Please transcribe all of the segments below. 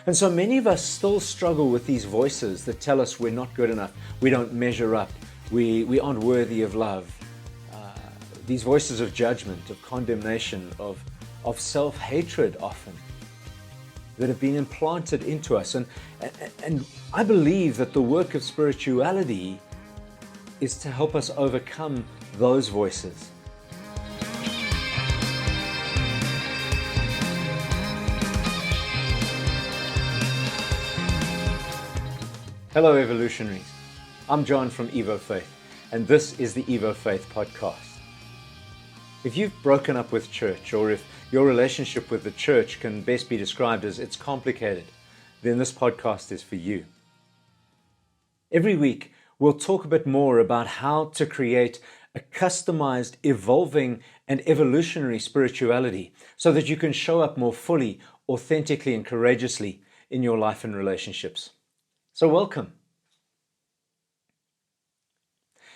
And so many of us still struggle with these voices that tell us we're not good enough, we don't measure up, we aren't worthy of love. These voices of judgment, of condemnation, of self-hatred often, that have been implanted into us. And I believe that the work of spirituality is to help us overcome those voices. Hello, Evolutionaries. I'm John from EvoFaith, and this is the EvoFaith podcast. If you've broken up with church, or if your relationship with the church can best be described as it's complicated, then this podcast is for you. Every week, we'll talk a bit more about how to create a customized, evolving, and evolutionary spirituality so that you can show up more fully, authentically, and courageously in your life and relationships. So welcome.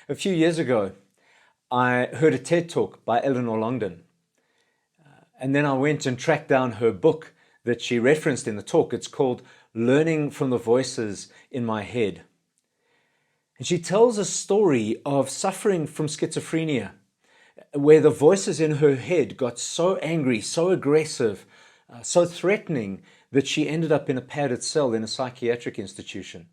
A few years ago, I heard a TED talk by Eleanor Longden. And then I went and tracked down her book that she referenced in the talk. It's called Learning from the Voices in My Head. And she tells a story of suffering from schizophrenia, where the voices in her head got so angry, so aggressive, so threatening that she ended up in a padded cell in a psychiatric institution.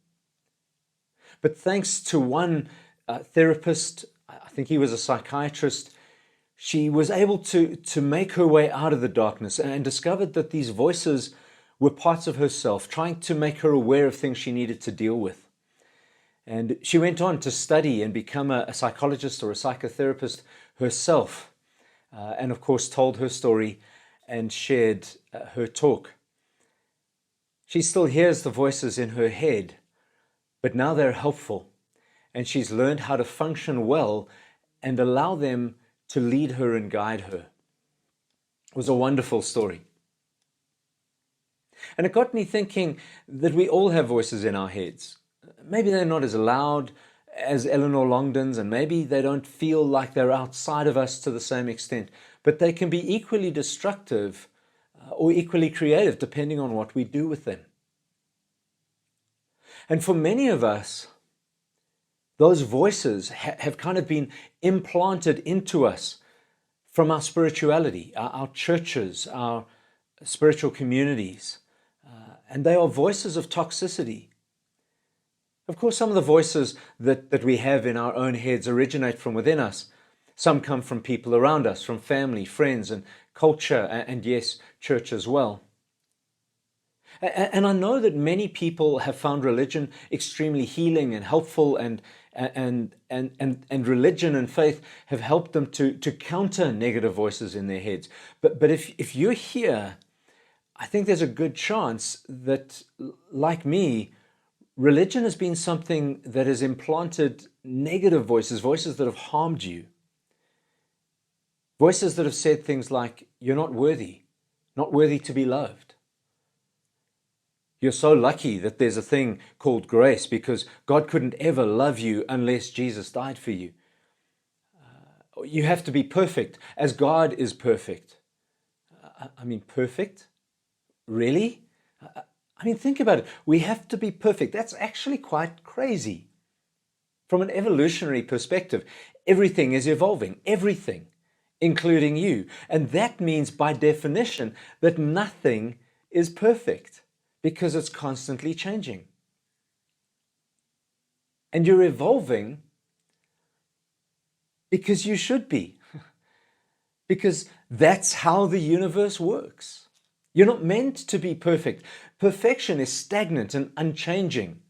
But thanks to one therapist, I think he was a psychiatrist, she was able to make her way out of the darkness and discovered that these voices were parts of herself, trying to make her aware of things she needed to deal with. And she went on to study and become a psychologist or a psychotherapist herself, and of course told her story and shared her talk. She still hears the voices in her head, but now they're helpful, and she's learned how to function well and allow them to lead her and guide her. It was a wonderful story. And it got me thinking that we all have voices in our heads. Maybe they're not as loud as Eleanor Longden's, and maybe they don't feel like they're outside of us to the same extent, but they can be equally destructive or equally creative depending on what we do with them. And for many of us, those voices have kind of been implanted into us from our spirituality, our churches, our spiritual communities, and they are voices of toxicity. Of course, some of the voices that we have in our own heads originate from within us. Some come from people around us, from family, friends, and culture, and yes, church as well. And I know that many people have found religion extremely healing and helpful, and religion and faith have helped them to counter negative voices in their heads. But if you're here, I think there's a good chance that, like me, religion has been something that has implanted negative voices, voices that have harmed you. Voices that have said things like, you're not worthy to be loved. You're so lucky that there's a thing called grace because God couldn't ever love you unless Jesus died for you. You have to be perfect as God is perfect. I mean, perfect? Really? I mean, think about it. We have to be perfect. That's actually quite crazy. From an evolutionary perspective, everything is evolving, everything, including you. And that means, by definition, that nothing is perfect because it's constantly changing. And you're evolving because you should be, because that's how the universe works. You're not meant to be perfect. Perfection is stagnant and unchanging.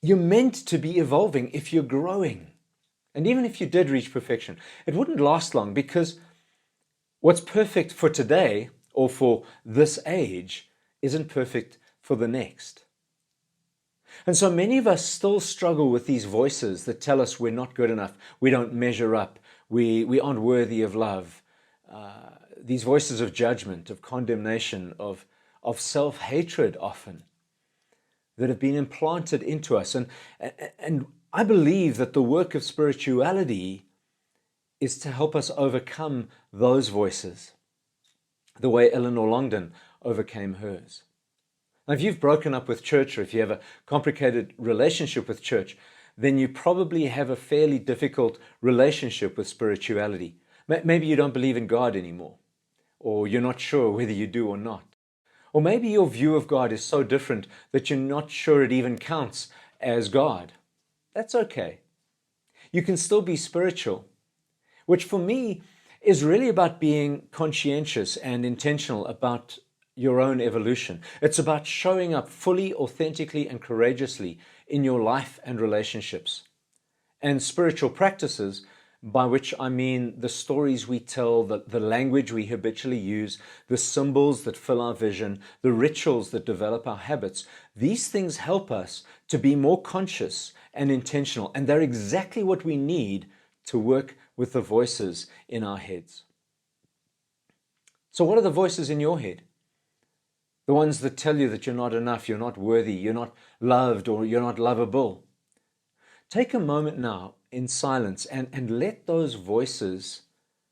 You're meant to be evolving if you're growing. And even if you did reach perfection, it wouldn't last long, because what's perfect for today or for this age isn't perfect for the next. And so many of us still struggle with these voices that tell us we're not good enough, we don't measure up, we aren't worthy of love. These voices of judgment, of condemnation, of self-hatred often, that have been implanted into us. And I believe that the work of spirituality is to help us overcome those voices, the way Eleanor Longden overcame hers. Now, if you've broken up with church, or if you have a complicated relationship with church, then you probably have a fairly difficult relationship with spirituality. Maybe you don't believe in God anymore, or you're not sure whether you do or not. Or maybe your view of God is so different that you're not sure it even counts as God. That's okay. You can still be spiritual, which for me is really about being conscientious and intentional about your own evolution. It's about showing up fully, authentically, and courageously in your life and relationships. And spiritual practices, by which I mean the stories we tell, the language we habitually use, the symbols that fill our vision, the rituals that develop our habits, these things help us to be more conscious and intentional. And they're exactly what we need to work with the voices in our heads. So what are the voices in your head? The ones that tell you that you're not enough, you're not worthy, you're not loved, or you're not lovable. Take a moment now in silence and let those voices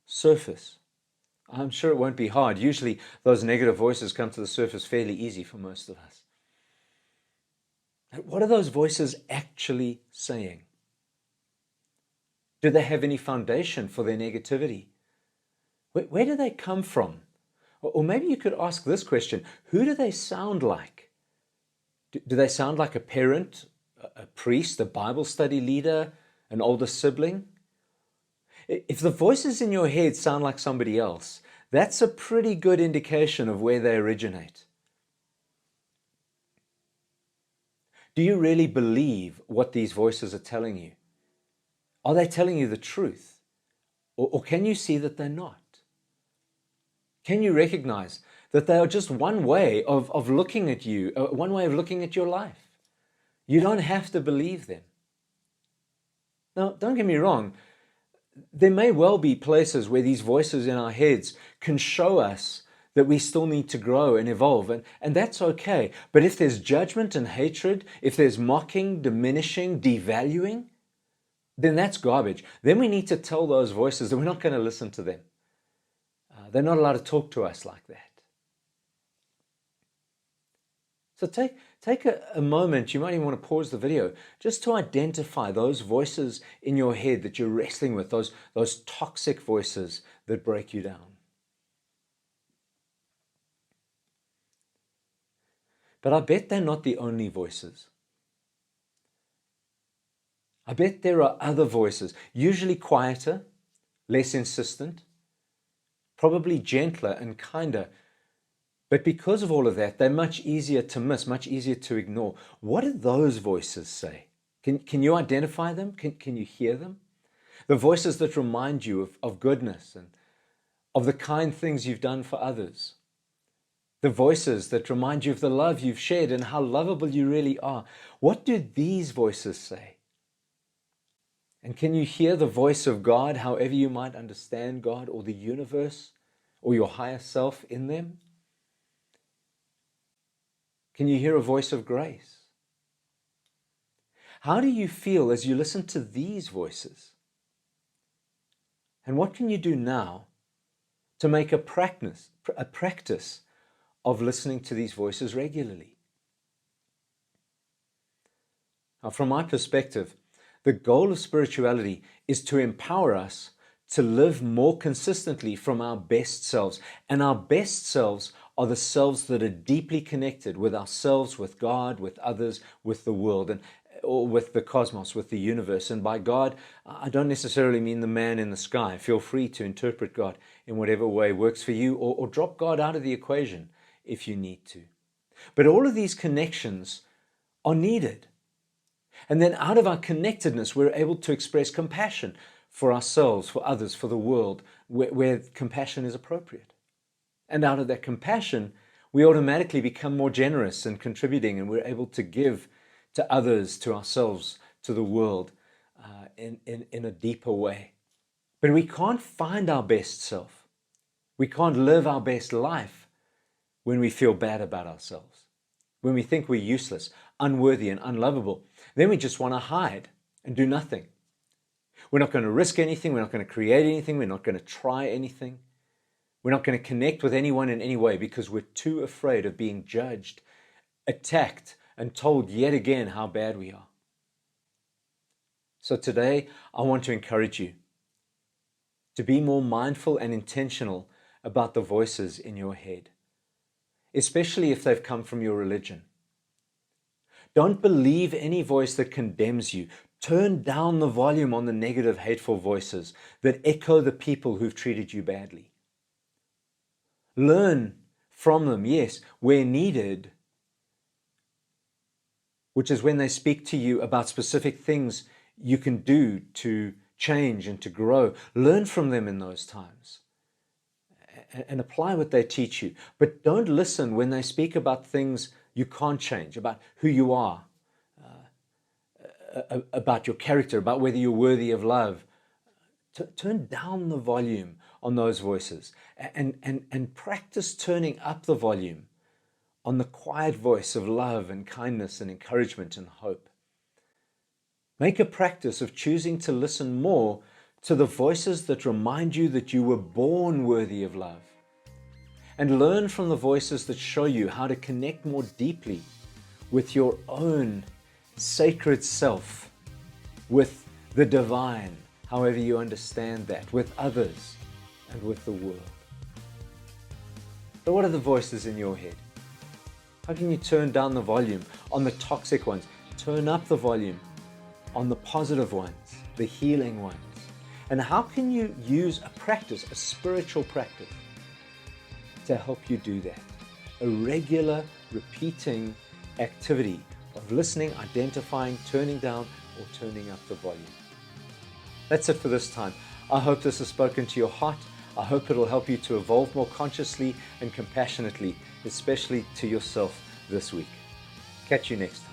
surface. I'm sure it won't be hard. Usually those negative voices come to the surface fairly easy for most of us. What are those voices actually saying? Do they have any foundation for their negativity? Where do they come from? Or maybe you could ask this question: who do they sound like? Do they sound like a parent, a priest, a Bible study leader, an older sibling? If the voices in your head sound like somebody else, that's a pretty good indication of where they originate. Do you really believe what these voices are telling you? Are they telling you the truth? Or can you see that they're not? Can you recognize that they are just one way of looking at you, one way of looking at your life? You don't have to believe them. Now, don't get me wrong. There may well be places where these voices in our heads can show us that we still need to grow and evolve, and that's okay. But if there's judgment and hatred, if there's mocking, diminishing, devaluing, then that's garbage. Then we need to tell those voices that we're not going to listen to them. They're not allowed to talk to us like that. So take a moment, you might even want to pause the video, just to identify those voices in your head that you're wrestling with, those toxic voices that break you down. But I bet they're not the only voices. I bet there are other voices, usually quieter, less insistent, probably gentler and kinder. But because of all of that, they're much easier to miss, much easier to ignore. What do those voices say? Can you identify them? Can you hear them? The voices that remind you of goodness and of the kind things you've done for others. The voices that remind you of the love you've shared and how lovable you really are. What do these voices say? And can you hear the voice of God, however you might understand God or the universe or your higher self in them? Can you hear a voice of grace? How do you feel as you listen to these voices? And what can you do now to make a practice of listening to these voices regularly? Now, from my perspective, the goal of spirituality is to empower us to live more consistently from our best selves. And our best selves are the selves that are deeply connected with ourselves, with God, with others, with the world, or with the cosmos, with the universe. And by God, I don't necessarily mean the man in the sky. Feel free to interpret God in whatever way works for you, or drop God out of the equation if you need to. But all of these connections are needed. And then out of our connectedness, we're able to express compassion for ourselves, for others, for the world, where compassion is appropriate. And out of that compassion, we automatically become more generous and contributing, and we're able to give to others, to ourselves, to the world in a deeper way. But we can't find our best self. We can't live our best life when we feel bad about ourselves, when we think we're useless, unworthy, and unlovable. Then we just want to hide and do nothing. We're not going to risk anything. We're not going to create anything. We're not going to try anything. We're not going to connect with anyone in any way because we're too afraid of being judged attacked and told yet again how bad we are. So today, I want to encourage you to be more mindful and intentional about the voices in your head, especially if they've come from your religion. Don't believe any voice that condemns you. Turn down the volume on the negative, hateful voices that echo the people who've treated you badly. Learn from them, yes, where needed, which is when they speak to you about specific things you can do to change and to grow. Learn from them in those times and apply what they teach you. But don't listen when they speak about things you can't change, about who you are, about your character, about whether you're worthy of love. Turn down the volume on those voices and practice turning up the volume on the quiet voice of love and kindness and encouragement and hope. Make a practice of choosing to listen more to the voices that remind you that you were born worthy of love. And learn from the voices that show you how to connect more deeply with your own sacred self, with the divine, however you understand that, with others and with the world. So what are the voices in your head? How can you turn down the volume on the toxic ones? Turn up the volume on the positive ones, the healing ones. And how can you use a practice, a spiritual practice, to help you do that? A regular, repeating activity of listening, identifying, turning down, or turning up the volume. That's it for this time. I hope this has spoken to your heart. I hope it'll help you to evolve more consciously and compassionately, especially to yourself this week. Catch you next time.